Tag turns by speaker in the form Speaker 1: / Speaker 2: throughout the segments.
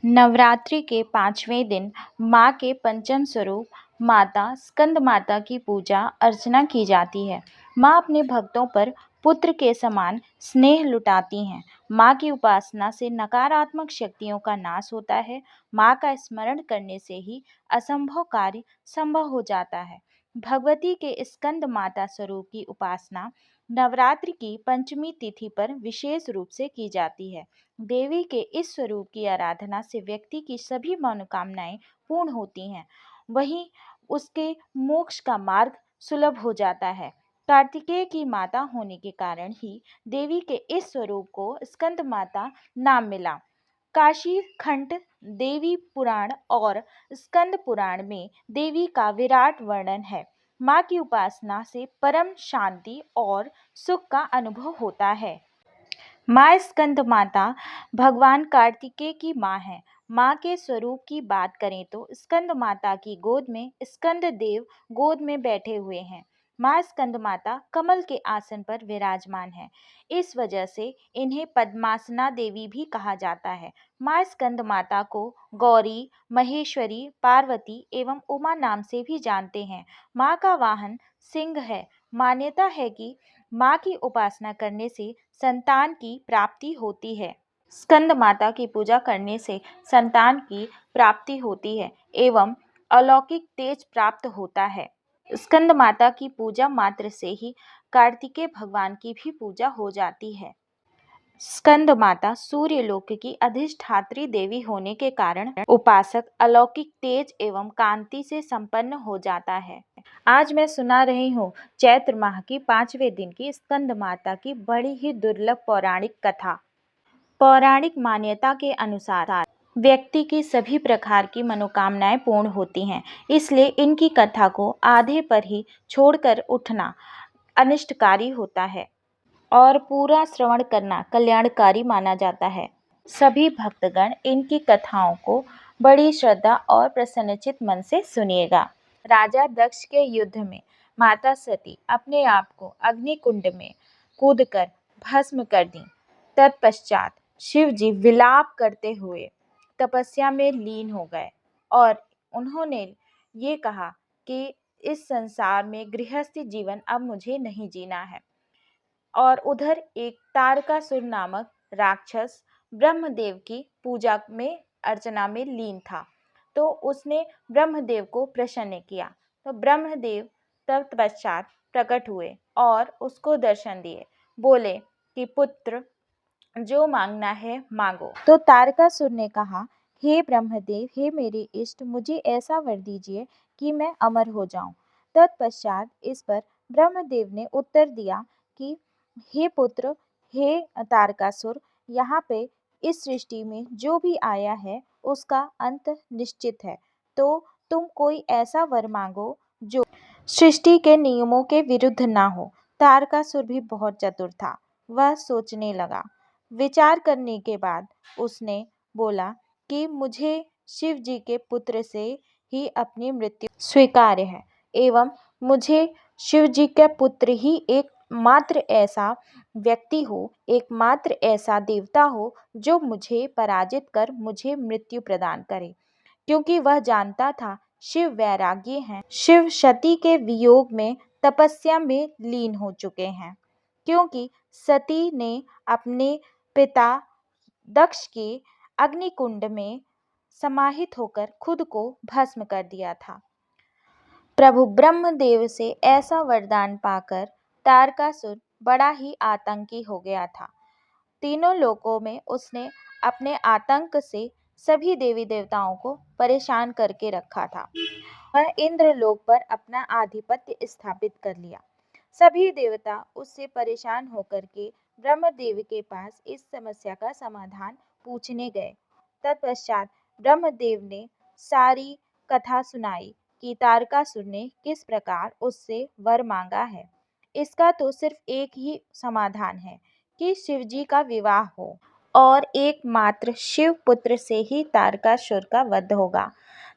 Speaker 1: नवरात्रि के 5वें दिन माँ के पंचम स्वरूप माता स्कंद माता की पूजा अर्चना की जाती है। माँ अपने भक्तों पर पुत्र के समान स्नेह लुटाती हैं। माँ की उपासना से नकारात्मक शक्तियों का नाश होता है। माँ का स्मरण करने से ही असंभव कार्य संभव हो जाता है। भगवती के स्कंद माता स्वरूप की उपासना नवरात्रि की पंचमी तिथि पर विशेष रूप से की जाती है। देवी के इस स्वरूप की आराधना से व्यक्ति की सभी मनोकामनाएं पूर्ण होती हैं, वहीं उसके मोक्ष का मार्ग सुलभ हो जाता है। कार्तिकेय की माता होने के कारण ही देवी के इस स्वरूप को स्कंद माता नाम मिला। काशी खंड देवी पुराण और स्कंद पुराण में देवी का विराट वर्णन है। माँ की उपासना से परम शांति और सुख का अनुभव होता है। माँ स्कंद माता भगवान कार्तिकेय की माँ है। माँ के स्वरूप की बात करें तो स्कंद माता की गोद में स्कंद देव गोद में बैठे हुए हैं। माँ स्कंद माता कमल के आसन पर विराजमान है। इस वजह से इन्हें पद्मासना देवी भी कहा जाता है। माँ स्कंद माता को गौरी, महेश्वरी, पार्वती एवं उमा नाम से भी जानते हैं। माँ का वाहन सिंह है। मान्यता है कि माँ की उपासना करने से संतान की प्राप्ति होती है। स्कंद माता की पूजा करने से संतान की प्राप्ति होती है एवं अलौकिक तेज प्राप्त होता है। स्कंद माता की पूजा मात्र से ही कार्तिकेय भगवान की भी पूजा हो जाती है। स्कंद माता सूर्यलोक की अधिष्ठात्री देवी होने के कारण उपासक अलौकिक तेज एवं कांति से संपन्न हो जाता है। आज मैं सुना रही हूँ चैत्र माह की 5वें दिन की स्कंद माता की बड़ी ही दुर्लभ पौराणिक कथा। पौराणिक मान्यता के अनुसार व्यक्ति की सभी प्रकार की मनोकामनाएं पूर्ण होती हैं, इसलिए इनकी कथा को आधे पर ही छोड़कर उठना अनिष्टकारी होता है और पूरा श्रवण करना कल्याणकारी माना जाता है। सभी भक्तगण इनकी कथाओं को बड़ी श्रद्धा और प्रसन्नचित मन से सुनिएगा। राजा दक्ष के युद्ध में माता सती अपने आप को अग्निकुंड में कूदकर भस्म कर दी। तत्पश्चात शिव जी विलाप करते हुए तपस्या में लीन हो गए और उन्होंने ये कहा कि इस संसार में गृहस्थी जीवन अब मुझे नहीं जीना है। और उधर एक तारकासुर नामक राक्षस ब्रह्मदेव की पूजा में अर्चना में लीन था, तो उसने ब्रह्मदेव को प्रसन्न किया। तो ब्रह्मदेव तत्पश्चात प्रकट हुए और उसको दर्शन दिए। बोले कि पुत्र जो मांगना है मांगो। तो तारकासुर ने कहा, हे ब्रह्मदेव, हे मेरे इष्ट, मुझे ऐसा वर दीजिए कि मैं अमर हो जाऊं। तत्पश्चात इस पर ब्रह्मदेव ने उत्तर दिया कि हे पुत्र, हे तारकासुर, यहाँ पे इस सृष्टि में जो भी आया है उसका अंत निश्चित है, तो तुम कोई ऐसा वर मांगो जो सृष्टि के नियमों के विरुद्ध ना हो। तारकासुर भी बहुत चतुर था। वह सोचने लगा। विचार करने के बाद उसने बोला कि मुझे शिव जी के पुत्र से ही अपनी मृत्यु स्वीकार्य है एवं मुझे शिव जी के पुत्र ही एकमात्र ऐसा व्यक्ति हो, एकमात्र ऐसा देवता हो जो मुझे पराजित कर मुझे मृत्यु प्रदान करे, क्योंकि वह जानता था शिव वैरागी हैं। शिव सती के वियोग में तपस्या में लीन हो चुके हैं, क्योंकि सती ने अपने पिता दक्ष के अग्निकुंड में समाहित होकर खुद को भस्म कर दिया था। प्रभु ब्रह्मदेव से ऐसा वरदान पाकर तारकासुर बड़ा ही आतंकी हो गया था। तीनों लोकों में उसने अपने आतंक से सभी देवी देवताओं को परेशान करके रखा था। वह इंद्रलोक पर अपना आधिपत्य स्थापित कर लिया। सभी देवता उससे परेशान होकर के ब्रह्मदेव के पास इस समस्या का समाधान पूछने गए। तत्पश्चात ब्रह्मदेव ने सारी कथा सुनाई कि तारकासुर ने किस प्रकार उससे वर मांगा है। इसका तो सिर्फ एक ही समाधान है कि शिवजी का विवाह हो और एकमात्र शिव पुत्र से ही तारकासुर का वध होगा।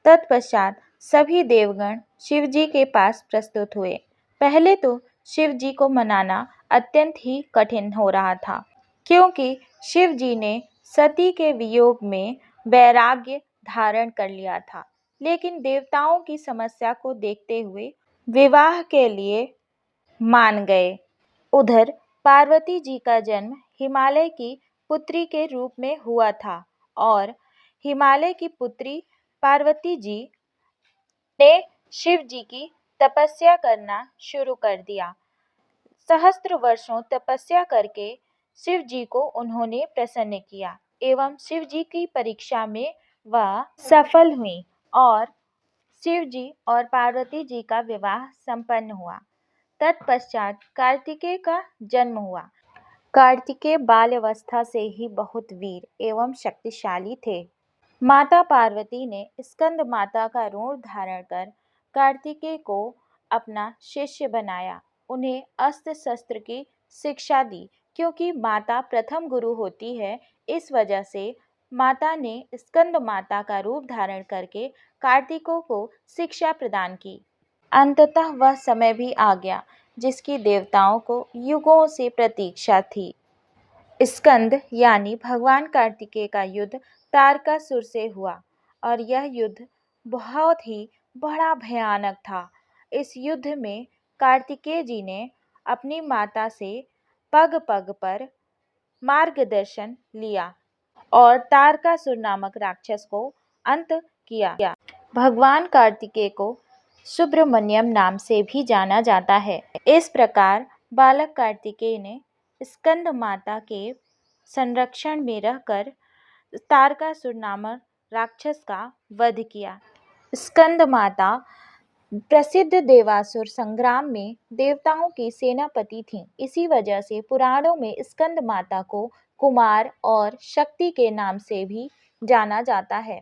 Speaker 1: तत्पश्चात सभी देवगण शिवजी के पास प्रस्तुत हुए। पहले तो शिवजी को मनाना अत्यंत ही कठिन हो रहा था, क्योंकि शिवजी ने सती के वियोग में वैराग्य धारण कर लिया था, लेकिन देवताओं की समस्या को देखते हुए विवाह के लिए मान गए। उधर पार्वती जी का जन्म हिमालय की पुत्री के रूप में हुआ था और हिमालय की पुत्री पार्वती जी ने शिव जी की तपस्या करना शुरू कर दिया। सहस्त्र वर्षों तपस्या करके शिव जी को उन्होंने प्रसन्न किया एवं शिव जी की परीक्षा में वह सफल हुई और शिव जी और पार्वती जी का विवाह संपन्न हुआ। तत्पश्चात कार्तिकेय का जन्म हुआ। कार्तिकेय बाल्यावस्था से ही बहुत वीर एवं शक्तिशाली थे। माता पार्वती ने स्कंद माता का रूप धारण कर कार्तिकेय को अपना शिष्य बनाया। उन्हें अस्त्र शस्त्र की शिक्षा दी। क्योंकि माता प्रथम गुरु होती है, इस वजह से माता ने स्कंद माता का रूप धारण करके कार्तिकों को शिक्षा प्रदान की। अंततः वह समय भी आ गया जिसकी देवताओं को युगों से प्रतीक्षा थी। स्कंद यानी भगवान कार्तिकेय का युद्ध तारकासुर से हुआ और यह युद्ध बहुत ही बड़ा भयानक था। इस युद्ध में कार्तिकेय जी ने अपनी माता से पग पग पर मार्गदर्शन लिया और तारकासुर नामक राक्षस को अंत किया। भगवान कार्तिकेय को सुब्रमण्यम नाम से भी जाना जाता है। इस प्रकार बालक कार्तिकेय ने स्कंद माता के संरक्षण में रहकर तारकासुर नामक राक्षस का वध किया। स्कंद माता प्रसिद्ध देवासुर संग्राम में देवताओं की सेनापति थीं। इसी वजह से पुराणों में स्कंद माता को कुमार और शक्ति के नाम से भी जाना जाता है।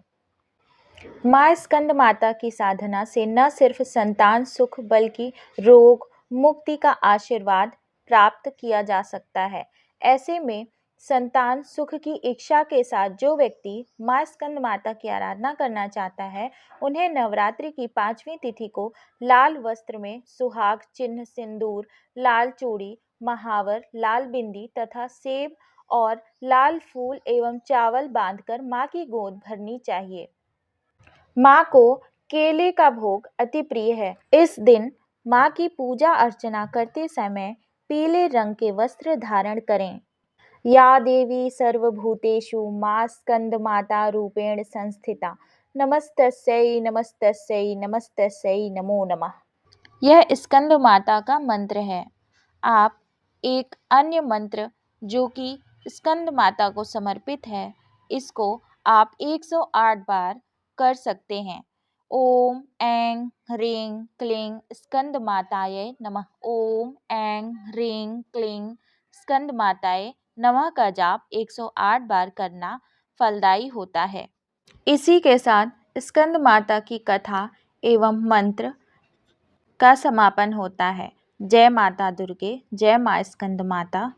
Speaker 1: माँ स्कंद माता की साधना से न सिर्फ संतान सुख बल्कि रोग मुक्ति का आशीर्वाद प्राप्त किया जा सकता है। ऐसे में संतान सुख की इच्छा के साथ जो व्यक्ति माँ स्कंद माता की आराधना करना चाहता है, उन्हें नवरात्रि की 5वीं तिथि को लाल वस्त्र में सुहाग चिन्ह, सिंदूर, लाल चूड़ी, महावर, लाल बिंदी तथा सेब और लाल फूल एवं चावल बांधकर माँ की गोद भरनी चाहिए। माँ को केले का भोग अति प्रिय है। इस दिन माँ की पूजा अर्चना करते समय पीले रंग के वस्त्र धारण करें। या देवी सर्वभूतेषु माँ स्कंद माता रूपेण संस्थिता नमस्तस्यै नमस्तस्यै नमस्तस्यै नमो नमः। यह स्कंद माता का मंत्र है। आप एक अन्य मंत्र जो कि स्कंद माता को समर्पित है, इसको आप 108 बार कर सकते हैं। ओम ऐं ह्रीं क्लीं स्कंद माताय नमः। ओम ऐं ह्रीं क्लीं स्कंद माताय नमः का जाप 108 बार करना फलदायी होता है। इसी के साथ स्कंद माता की कथा एवं मंत्र का समापन होता है। जय माता दुर्गे, जय माँ स्कंद माता।